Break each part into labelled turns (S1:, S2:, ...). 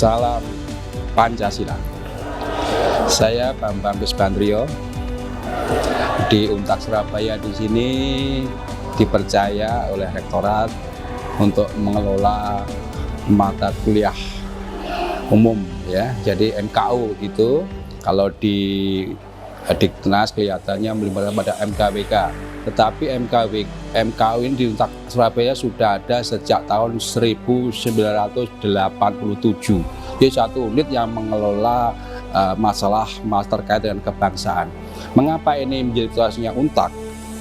S1: Salam Pancasila. Saya Bambang Kusbandrio di Untak Surabaya. Di sini dipercaya oleh Rektorat untuk mengelola mata kuliah umum ya. Jadi MKU itu kalau di Diknas kelihatannya melibatkan pada MKWK. Tetapi MKU ini di Untak Surabaya sudah ada sejak tahun 1987. Jadi satu unit yang mengelola masalah terkait dengan kebangsaan. Mengapa ini menjadi tugasnya Untak?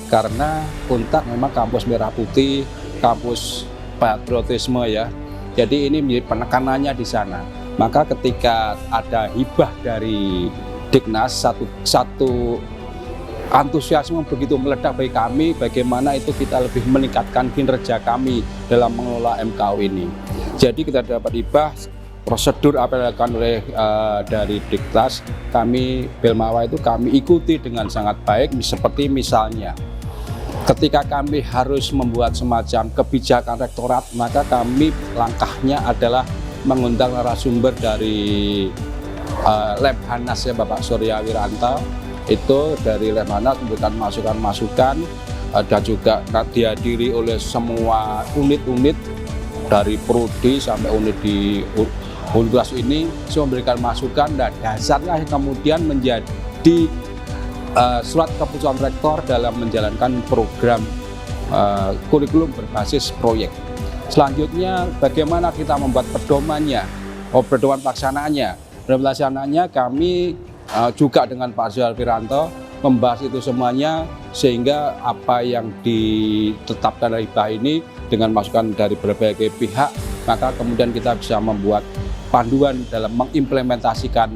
S1: Karena Untak memang kampus merah putih, kampus patriotisme ya. Jadi ini menjadi penekanannya di sana. Maka ketika ada hibah dari Diknas, satu antusiasme begitu meledak bagi kami, bagaimana itu kita lebih meningkatkan kinerja kami dalam mengelola MKU ini. Jadi kita dapat hibah, prosedur apa yang dilakukan oleh dari Diknas, kami Belmawa itu kami ikuti dengan sangat baik. Seperti misalnya ketika kami harus membuat semacam kebijakan rektorat, maka kami langkahnya adalah mengundang narasumber dari Lemhanas ya, Bapak Surya Wiranta. Itu dari Lemhanas memberikan masukan-masukan dan juga dihadiri oleh semua unit-unit dari prodi sampai unit di Universitas ini memberikan masukan, dan dasarnya kemudian menjadi surat keputusan rektor dalam menjalankan program kurikulum berbasis proyek. Selanjutnya bagaimana kita membuat pedomannya, pedoman pelaksanaannya. Dalam pelaksanaannya kami juga dengan Pak Surya Wiranta membahas itu semuanya, sehingga apa yang ditetapkan dari hibah ini dengan masukan dari berbagai pihak, maka kemudian kita bisa membuat panduan dalam mengimplementasikan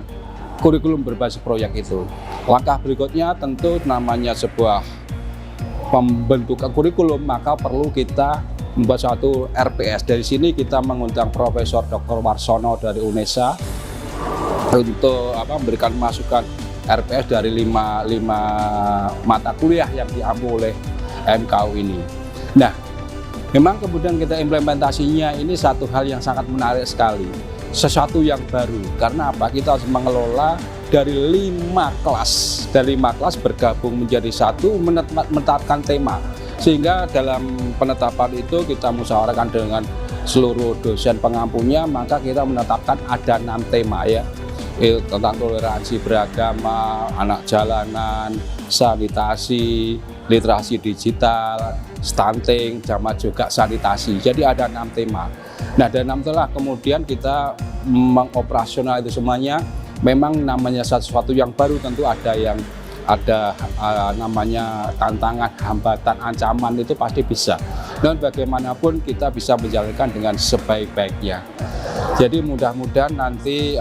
S1: kurikulum berbasis proyek itu. Langkah berikutnya tentu namanya sebuah pembentukan kurikulum, maka perlu kita membuat satu RPS. Dari sini kita mengundang Profesor Dr. Warsono dari UNESA untuk memberikan masukan RPS dari lima mata kuliah yang diampu oleh MKU ini. Nah, memang kemudian kita implementasinya ini satu hal yang sangat menarik sekali, sesuatu yang baru. Karena apa? Kita harus mengelola dari 5 kelas bergabung menjadi satu, menetapkan tema. Sehingga dalam penetapan itu kita musyawarahkan dengan seluruh dosen pengampunya, maka kita menetapkan ada 6 tema ya. Tentang toleransi beragama, anak jalanan, sanitasi, literasi digital, stunting, sama juga sanitasi. Jadi ada 6 tema. Nah, dari 6 telah kemudian kita mengoperasional itu semuanya. Memang namanya sesuatu yang baru, tentu ada yang namanya tantangan, hambatan, ancaman, itu pasti bisa. Dan bagaimanapun kita bisa menjalankan dengan sebaik-baiknya. Jadi mudah-mudahan nanti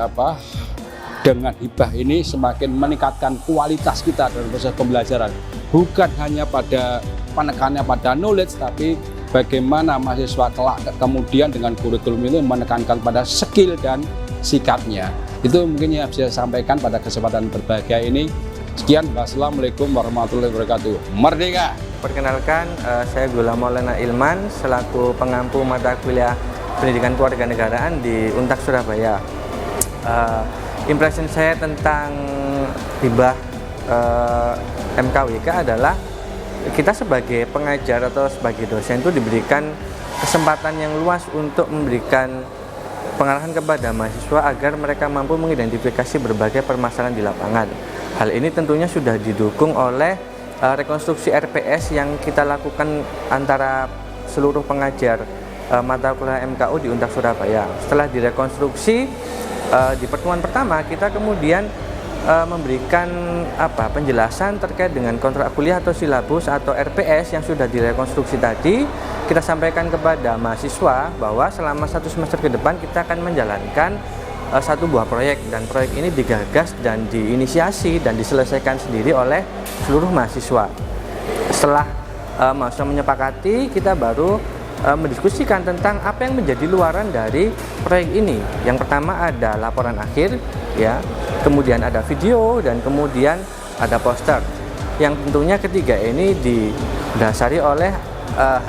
S1: dengan hibah ini semakin meningkatkan kualitas kita dalam proses pembelajaran. Bukan hanya pada penekannya pada knowledge, tapi bagaimana mahasiswa kelak kemudian dengan kurikulum ini menekankan pada skill dan sikapnya. Itu mungkin yang bisa saya sampaikan pada kesempatan berbahagia ini. Sekian, wassalamualaikum warahmatullahi wabarakatuh. Merdeka!
S2: Perkenalkan, saya Gulam Maulana Ilman selaku pengampu mata kuliah Pendidikan Kewarganegaraan di Untak Surabaya. Impression saya tentang hibah MKWK adalah kita sebagai pengajar atau sebagai dosen itu diberikan kesempatan yang luas untuk memberikan pengarahan kepada mahasiswa agar mereka mampu mengidentifikasi berbagai permasalahan di lapangan. Hal ini tentunya sudah didukung oleh rekonstruksi RPS yang kita lakukan antara seluruh pengajar mata kuliah MKU di Untak Surabaya. Setelah direkonstruksi, di pertemuan pertama kita kemudian memberikan penjelasan terkait dengan kontrak kuliah atau silabus atau RPS yang sudah direkonstruksi tadi. Kita sampaikan kepada mahasiswa bahwa selama 1 semester ke depan kita akan menjalankan satu buah proyek, dan proyek ini digagas dan diinisiasi dan diselesaikan sendiri oleh seluruh mahasiswa. Setelah mahasiswa menyepakati, kita baru mendiskusikan tentang apa yang menjadi luaran dari proyek ini. Yang pertama ada laporan akhir ya, kemudian ada video, dan kemudian ada poster. Yang tentunya ketiga ini didasari oleh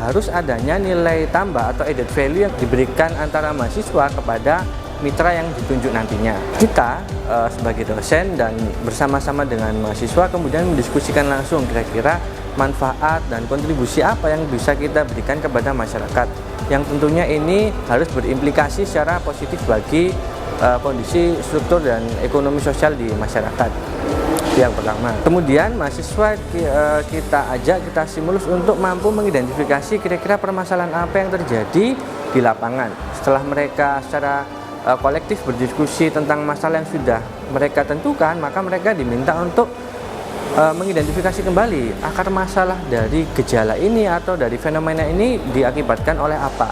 S2: harus adanya nilai tambah atau added value yang diberikan antara mahasiswa kepada mitra yang ditunjuk nantinya. Kita sebagai dosen dan bersama-sama dengan mahasiswa kemudian mendiskusikan langsung kira-kira manfaat dan kontribusi apa yang bisa kita berikan kepada masyarakat, yang tentunya ini harus berimplikasi secara positif bagi kondisi struktur dan ekonomi sosial di masyarakat. Yang pertama. Kemudian mahasiswa kita ajak, kita stimulus untuk mampu mengidentifikasi kira-kira permasalahan apa yang terjadi di lapangan. Setelah mereka secara kolektif berdiskusi tentang masalah yang sudah mereka tentukan, maka mereka diminta untuk mengidentifikasi kembali akar masalah dari gejala ini atau dari fenomena ini diakibatkan oleh apa.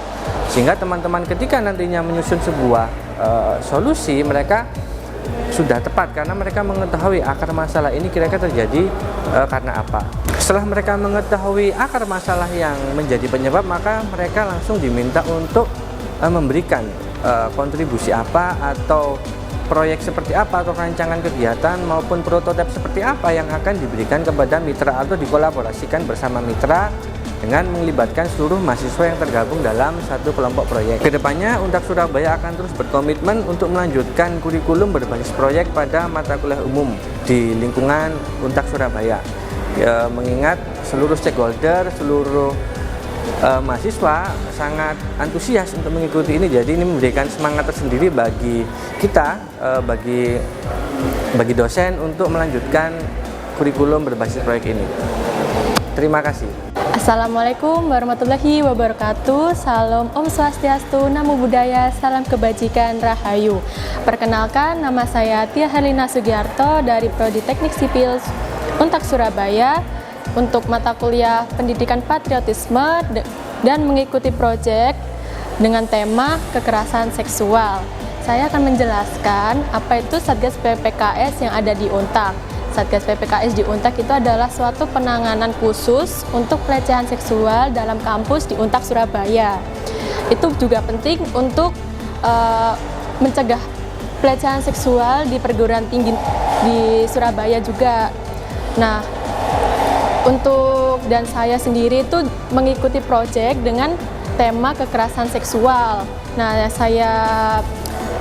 S2: Sehingga teman-teman ketika nantinya menyusun sebuah solusi, mereka sudah tepat karena mereka mengetahui akar masalah ini kira-kira terjadi karena apa. Setelah mereka mengetahui akar masalah yang menjadi penyebab, maka mereka langsung diminta untuk memberikan kontribusi apa atau proyek seperti apa atau rancangan kegiatan maupun prototip seperti apa yang akan diberikan kepada mitra atau dikolaborasikan bersama mitra dengan melibatkan seluruh mahasiswa yang tergabung dalam satu kelompok proyek. Kedepannya, Untak Surabaya akan terus berkomitmen untuk melanjutkan kurikulum berbasis proyek pada mata kuliah umum di lingkungan Untak Surabaya. Mengingat seluruh stakeholder, seluruh mahasiswa sangat antusias untuk mengikuti ini, jadi ini memberikan semangat tersendiri bagi kita, bagi dosen untuk melanjutkan kurikulum berbasis proyek ini. Terima kasih.
S3: Assalamualaikum warahmatullahi wabarakatuh. Salam Om Swastiastu, Namo Buddhaya, salam kebajikan, Rahayu. Perkenalkan, nama saya Tia Herlina Sugiarto dari Prodi Teknik Sipil Untak Surabaya untuk mata kuliah Pendidikan Patriotisme dan mengikuti proyek dengan tema kekerasan seksual. Saya akan menjelaskan apa itu Satgas PPKS yang ada di Untak. Satgas PPKS di Untak itu adalah suatu penanganan khusus untuk pelecehan seksual dalam kampus di Untak Surabaya. Itu juga penting untuk mencegah pelecehan seksual di perguruan tinggi di Surabaya juga. Nah, dan saya sendiri itu mengikuti proyek dengan tema kekerasan seksual. Nah, saya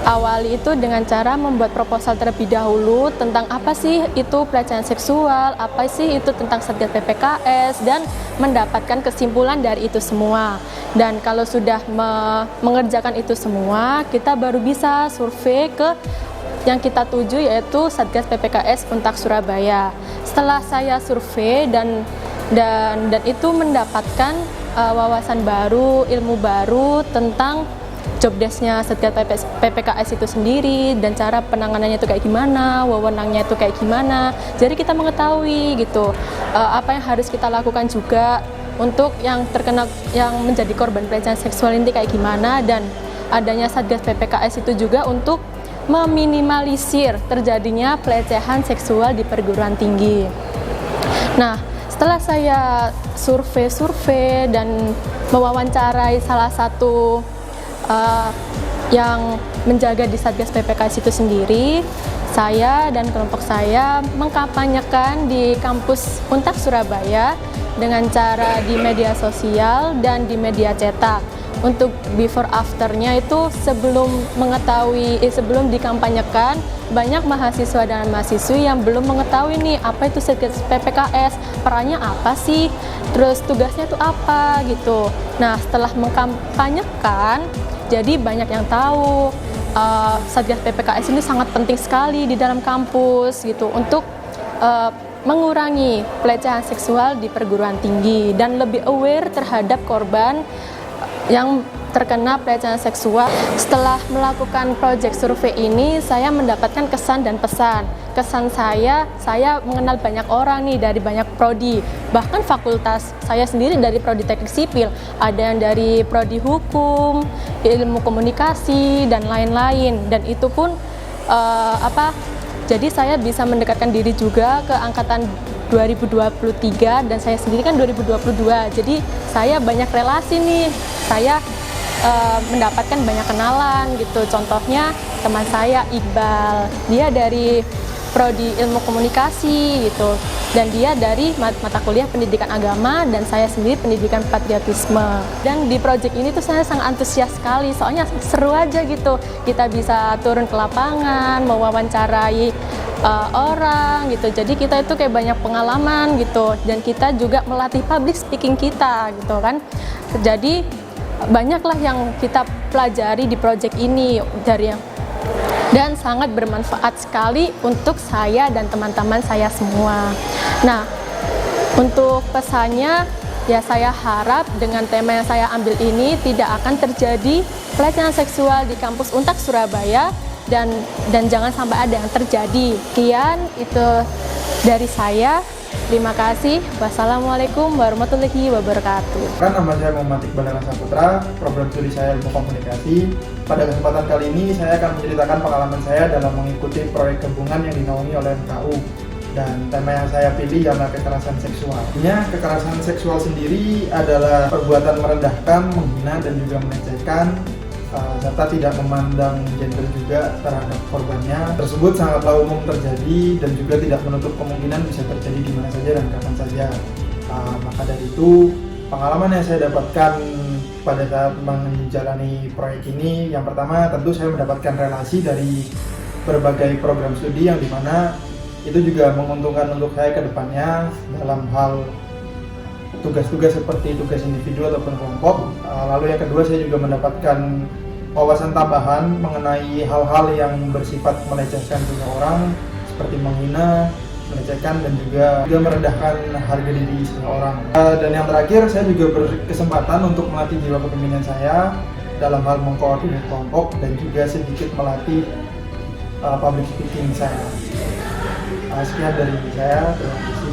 S3: awali itu dengan cara membuat proposal terlebih dahulu tentang apa sih itu pelecehan seksual, apa sih itu tentang Satgas PPKS, dan mendapatkan kesimpulan dari itu semua. Dan kalau sudah mengerjakan itu semua, kita baru bisa survei ke yang kita tuju, yaitu Satgas PPKS Untak Surabaya. Setelah saya survei dan itu mendapatkan wawasan baru, ilmu baru tentang job desk-nya Satgas PPKS itu sendiri dan cara penanganannya itu kayak gimana, wewenangnya itu kayak gimana. Jadi kita mengetahui gitu apa yang harus kita lakukan juga untuk yang menjadi korban pelecehan seksual ini kayak gimana, dan adanya Satgas PPKS itu juga untuk meminimalisir terjadinya pelecehan seksual di perguruan tinggi. Nah, setelah saya survei dan mewawancarai salah satu yang menjaga di Satgas PPKS itu sendiri, saya dan kelompok saya mengkampanyekan di kampus Untak Surabaya dengan cara di media sosial dan di media cetak. Untuk before afternya itu sebelum dikampanyekan, banyak mahasiswa dan mahasiswi yang belum mengetahui nih apa itu Satgas PPKS, perannya apa sih, terus tugasnya itu apa gitu. Nah, setelah mengkampanyekan, jadi banyak yang tahu Satgas PPKS ini sangat penting sekali di dalam kampus gitu untuk mengurangi pelecehan seksual di perguruan tinggi dan lebih aware terhadap korban yang terkena pelecehan seksual. Setelah melakukan proyek survei ini, saya mendapatkan kesan dan pesan. Kesan saya mengenal banyak orang nih dari banyak prodi, bahkan fakultas saya sendiri dari Prodi Teknik Sipil, ada yang dari Prodi Hukum, Ilmu Komunikasi, dan lain-lain. Dan itu pun jadi saya bisa mendekatkan diri juga ke angkatan 2023 dan saya sendiri kan 2022. Jadi saya banyak relasi nih. Saya mendapatkan banyak kenalan gitu. Contohnya teman saya Iqbal, dia dari prodi ilmu komunikasi gitu. Dan dia dari mata kuliah pendidikan agama dan saya sendiri pendidikan patriotisme. Dan di proyek ini tuh saya sangat antusias sekali, soalnya seru aja gitu. Kita bisa turun ke lapangan, mewawancarai orang gitu. Jadi kita itu kayak banyak pengalaman gitu. Dan kita juga melatih public speaking kita gitu kan. Jadi banyaklah yang kita pelajari di proyek ini dan sangat bermanfaat sekali untuk saya dan teman-teman saya semua. Nah, untuk pesannya ya saya harap dengan tema yang saya ambil ini tidak akan terjadi pelecehan seksual di kampus Untak Surabaya dan jangan sampai ada yang terjadi. Sekian itu dari saya. Terima kasih. Wassalamualaikum warahmatullahi wabarakatuh.
S4: Nama saya Muhammad Iqbal Saputra, program studi saya ilmu komunikasi. Pada kesempatan kali ini saya akan menceritakan pengalaman saya dalam mengikuti proyek gabungan yang dinaungi oleh MKU. Dan tema yang saya pilih adalah kekerasan seksual. Kekerasan seksual sendiri adalah perbuatan merendahkan, menghina, dan juga melecehkan serta tidak memandang gender juga terhadap korbannya. Tersebut sangatlah umum terjadi dan juga tidak menutup kemungkinan bisa terjadi di mana saja dan kapan saja. Maka dari itu, pengalaman yang saya dapatkan pada saat menjalani proyek ini, yang pertama tentu saya mendapatkan relasi dari berbagai program studi yang dimana itu juga menguntungkan untuk saya ke depannya dalam hal tugas-tugas seperti tugas individu ataupun kelompok. Lalu yang kedua, saya juga mendapatkan wawasan tambahan mengenai hal-hal yang bersifat melecehkan seseorang seperti menghina, melecehkan, dan juga merendahkan harga diri seseorang. Dan yang terakhir, saya juga berkesempatan untuk melatih jiwa kepemimpinan saya dalam hal mengkoordinir kelompok dan juga sedikit melatih public speaking saya. Sekian dari saya, terima kasih.